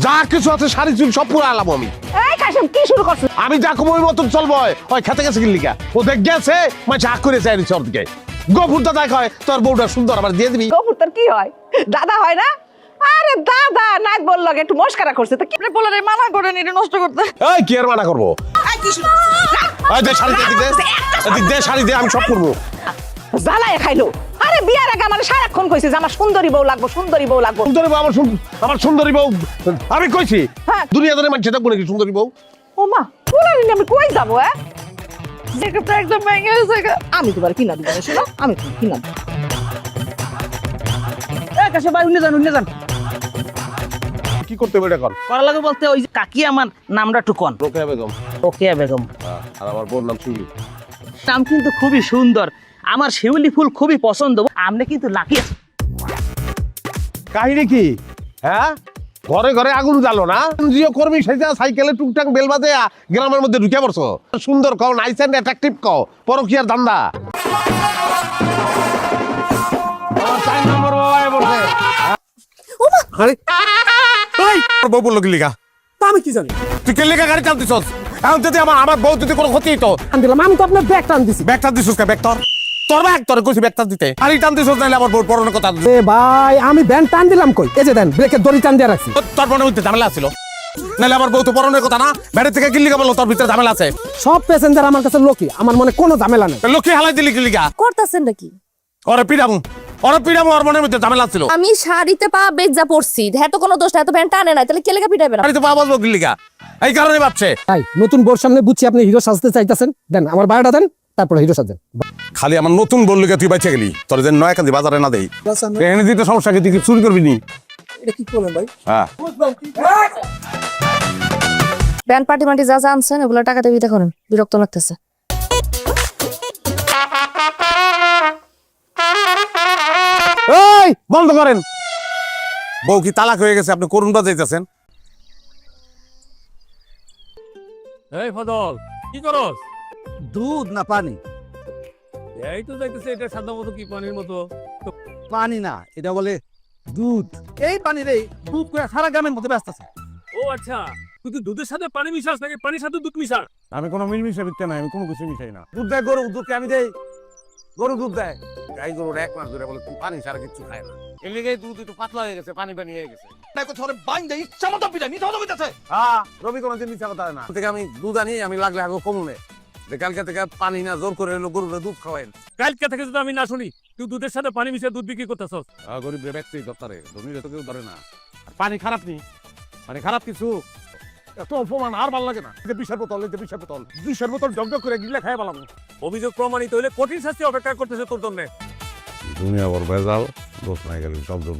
যা কিছু আছে শাড়ি চুল সব পুরো আলাম আমি। এই কাশেম কি শুরু করছিস? আমি যা কম ওই মতন চলবো। ওই খেতে গেছে কিলিকা, ও দেখ গেছে মানে যা করে চাই সব দিকে। গফুর দাদা কয় তোর বউটা সুন্দর, আবার দিয়ে দিবি। গফুর তোর কি হয়? দাদা হয় না? আরে দাদা নাই বললো একটু মস্কারা করছে তো কি বলে রে, মানা করেন এটা নষ্ট করতে। এই কি আর মানা করবো? এই কি শুরু করছিস? এই দে শাড়ি দে, এদিক দে শাড়ি দে, আমি সব করবো। জ্বালায় খাইলো। আরে বিয়ার আগে আমার সারাক্ষণ কইছে যে আমার সুন্দরী বউ লাগবো, সুন্দরী বউ লাগবো। সুন্দরী বউ, আমার সুন্দরী বউ আমি কইছি? হ্যাঁ। দুনিয়া ধরে মানছে থাকবো নাকি সুন্দরী বউ? ও মা পুরা দিন আমি কই যাবো? তো একদম ভেঙে গেছে। আমি তোমার কিনা দিব না, শোনো আমি কিনা দিব। এই কাছে ভাই উনি যান কি করতে হবে এটা কর? করা লাগে বলতে ওই যে কাকি আমার নামটা টুকন রোকেয়া বেগম। রোকেয়া বেগম। আর আমার বোন নাম শিউলি। নাম কিন্তু খুবই সুন্দর, আমার শিউলি ফুল খুবই পছন্দ। আপনি কিন্তু লাকি আছেন। কাহিনী কি? হ্যাঁ, ঘরে ঘরে আগুন জ্বালো না? জিও কর্মী সেটা সাইকেলে টুকটাক বেল বাজে গ্রামের মধ্যে ঢুকে পড়ছো। সুন্দর কও, নাইস এন্ড অ্যাট্রাকটিভ কও, পরকিয়ার ধান্দা। আরে এই বউ বললো কি লিগা? আমি কি জানি? তুই কে লিগা গাড়ি চালতেছস? এখন যদি আমার বউ যদি কোনো ক্ষতি হইতো। দিলাম আমি তো আপনার ব্যাগ টান দিছি। ব্যাগটা দিছিস কে? ব্যাগ তোর ব্যাগ, তোর কইছি ব্যাগটা দিতে। আরে টান দিছিস নাইলে আমার বউর পরনের কথা। এ ভাই আমি ব্যান টান দিলাম কই? এই যে দেন ব্রেকের দড়ি টান দিয়ে রাখছি। তোর পরনের মধ্যে ঝামেলা ছিল নাইলে আমার বউ তো পরনের কথা না। বাইরে থেকে কি লিগা বললো তোর ভিতরে ঝামেলা আছে? সব প্যাসেঞ্জার আমার কাছে লোকই, আমার মনে কোনো ঝামেলা নেই। লক্ষ্মী হালাই দিলি কি লিগা? করতেছেন নাকি? ওরে পিডামু ওর মনের মধ্যে ঝামেলা ছিল। আমি শাড়িতে পা বেজা পড়ছি, হ্যাঁ তো কোনো দোষ নাই, তো প্যান্ট টানে নাই, তাহলে কে লেগে পিটাইবে না? আরে তো বাবা বলবো কি লিগা? এই কারণে ভাবছে। তাই নতুন বোর সামনে বুঝছি আপনি হিরো সাজতে চাইতেছেন। দেন আমার বায়োটা দেন, তারপরে হিরো সাজেন। খালি আমার নতুন বললি তুই বাইচে গেলি, তোর যে নয়া কান্দি বাজারে না দেই এনে দিতে সমস্যা কি? তুই কি চুরি করবি নি? এটা কি করলেন ভাই? হ্যাঁ, ব্যান্ড পার্টি মাটি যা যা আনছেন ওগুলো টাকাতে বিদা করেন, বিরক্ত লাগতেছে। এই বন্ধ করেন। বউ কি তালাক হয়ে গেছে? আপনি করুন বাজাইতেছেন। এই ফজল কি করস? দুধ না পানি? এই তো যাইতেছে, এটা সাদা মতো কি পানির মতো। পানি না, এটা বলে দুধ। এই পানি রে দুধ করে সারা গ্রামের মধ্যে ব্যস্ত আছে। ও আচ্ছা, তুই তো দুধের সাথে পানি মিশাস নাকি পানির সাথে দুধ মিশাস? আমি কোনো মিলমিশে বিকতে নাই, আমি কোনো কিছু মিশাই না। দুধ দেয় গরু, দুধকে আমি দেই। গরু দুধ দেয়, গাই গরুর 1 মাস ধরে বলে তুই পানি ছাড়া কিছু খায় না। এর লেগে দুধ একটু পাতলা হয়ে গেছে, পানি পানি হয়ে গেছে। হ্যাঁ, রবি কোনো দিন মিথ্যা কথা হয় না। থেকে আমি দুধ আনি, আমি লাগলে আগে কমুনে কালকে থেকে পানি না জোর করে এলো গরুরে দুধ খাওয়াইন। কালকে থেকে যদি আমি না শুনি তুই দুধের সাথে পানি মিশিয়ে দুধ বিক্রি করতেছস। গরিব ব্যক্তি দপ্তরে ধনীরে তো কেউ ধরে না। আর পানি খারাপ নি, পানি খারাপ কিছু এত অপমান আর ভালো লাগে না। বিষের বোতল জগজগ করে গিলে খাই পালাম। অভিযোগ প্রমাণিত হইলে কঠিন শাস্তি অপেক্ষা করতেছে তোর জন্য। দুনিয়া বড় ভেজাল, দোষ নাই গেলে সবজন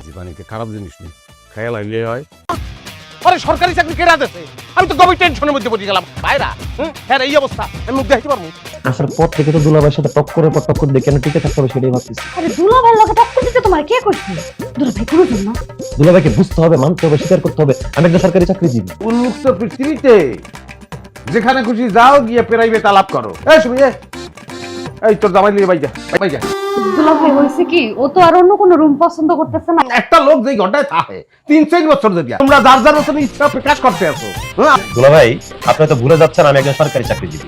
জীবানীকে খারাপ জিনিস নেই, খেয়াল আইলে হয়। আরে সরকারি চাকরি কেড়ে দিতেছে, আমি তো গভীর টেনশনের মধ্যে পড়ে গেলাম। ভাইরা হ্যাঁ এই অবস্থা, আমি মুখ দেখাইতে পারবো? আসার পর থেকে তো দুলাভাইয়ের সাথে টক করে দিয়ে কেন টিকে থাকতে হবে সেটাই ভাবতেছি। আরে দুলাভাইয়ের লগে টক্কর দিতে তোমার কে কইছে? দুলাভাই কোনো জন্য না। দুলাভাইকে বুঝতে হবে, মানতে হবে, স্বীকার করতে হবে আমি একটা সরকারি চাকরিজীবী। উন্মুক্ত পৃথিবীতে যেখানে খুশি যাও গিয়ে প্রাইভেট আলাপ করো। এই শুনি এই তোর জামাই লিয়ে বাইজা বাইজা। দুলাভাই হইছে কি, ও তো আর অন্য কোনো রুম পছন্দ করতেছে না। একটা লোক যেই ঘন্টায় থাকে 3-4 বছর ধরে তোমরা যার যার মতন ইচ্ছা প্রকাশ করতে আছো। দুলাভাই আপনি তো ভুলে যাচ্ছেন আমি একজন সরকারি চাকরিজীবী,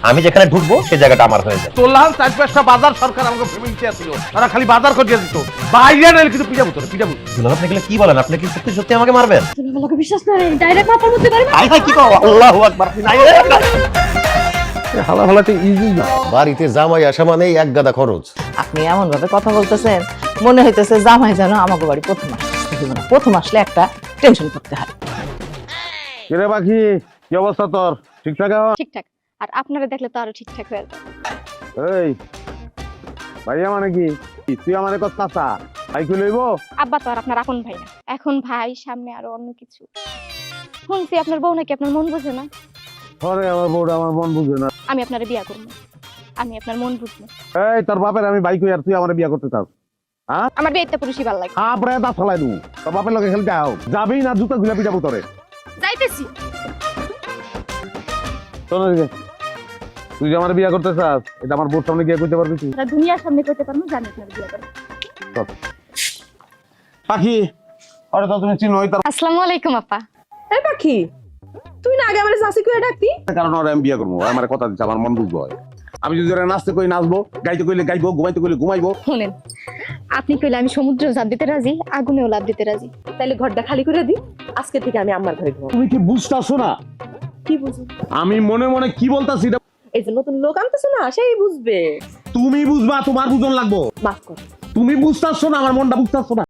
আমি যেখানে ঢুকবো সেই জায়গাটা আমার হয়ে যাবে। তোলার 4-5টা বাজার সরকার আমাকে ফেমিলিতে আসছিল, তারা খালি বাজার করিয়ে দিত, বাইরে নাইলে কিন্তু পিটাবো তোরে পিটাবো। দুলাভাই আপনি এগুলো কি বলেন? আপনি কি সত্যি সত্যি আমাকে মারবেন? দুলাভাই লগে বিশ্বাস না, ডাইরেক্ট মাথার মধ্যে পারবে। আই হাই কি কও? আল্লাহু আকবার। হালা হালাতে ইজি না। বাড়িতে জামাই আসা মানেই এক গাদা খরচ। আপনি এমন ভাবে কথা বলতেছেন মনে হইতেছে জামাই যেন আমাকে বাড়ি প্রথম আসতে না। প্রথম আসলে একটা টেনশন করতে হয়। কিরে বাকি কি অবস্থা তোর? ঠিকঠাক? ঠিকঠাক। আর আপনারা দেখলে তো আরো ঠিকঠাক হয়ে যাবে। এই ভাইয়া মানে কি তুই আমারে কথা চাচা ভাই কই লইবো? আব্বা তো আর আপনার আপন ভাই না, এখন ভাই, সামনে আরো অন্য কিছু। শুনছি আপনার বউ নাকি আপনার মন বুঝে না। আরে আমার বউটা আমার মন বুঝে না। আমি আপনার বিয়া করবো, আমি আপনার মন বুঝবো। এই তোর বাপের আমি ভাই কই আর তুই আমারে বিয়া করতে চাস? হ্যাঁ আমার বিয়েতে পুরুষই ভালো লাগে। হ্যাঁ পরে দা ফলাই দু, তোর বাপের লগে খেলতে আও যাবি না জুতা গুলা পিটাবো তোরে। যাইতেছি। শোন রে, তুই যে আমারে বিয়া করতে চাস এটা আমার বউর সামনে গিয়ে কইতে পারবি তুই? না দুনিয়ার সামনে কইতে পারবো, জানি আপনার বিয়া করবো। পাখি আরে তো তুমি চিনোই তার আসসালামু আলাইকুম আপা। এই পাখি তুই না আগে আমার চাষি করে ডাকতি। কারণ ওরা আমি বিয়ে করবো আমার কথা দিচ্ছে আমার মন বুঝবো হয় আমি যদি ওরা নাচতে কই নাচবো গাইতে কইলে গাইবো ঘুমাইতে কইলে ঘুমাইবো শুনেন, আপনি কইলে আমি সমুদ্রেও লাভ দিতে রাজি, আগুনেও লাভ দিতে রাজি। তাইলে ঘরটা খালি করে দি, আজকে থেকে আমি আমার ঘরে ঘুমাবো। তুমি কি বুঝতাছো না কি বুঝি? আমি মনে মনে কি বলতাছি এটা এই যে নতুন লোক আনতেছো না, সেই বুঝবে। তুমি বুঝবা তোমার বুঝন লাগবো মাফ কর। তুমি বুঝতাছো না আমার মনটা বুঝতাছো না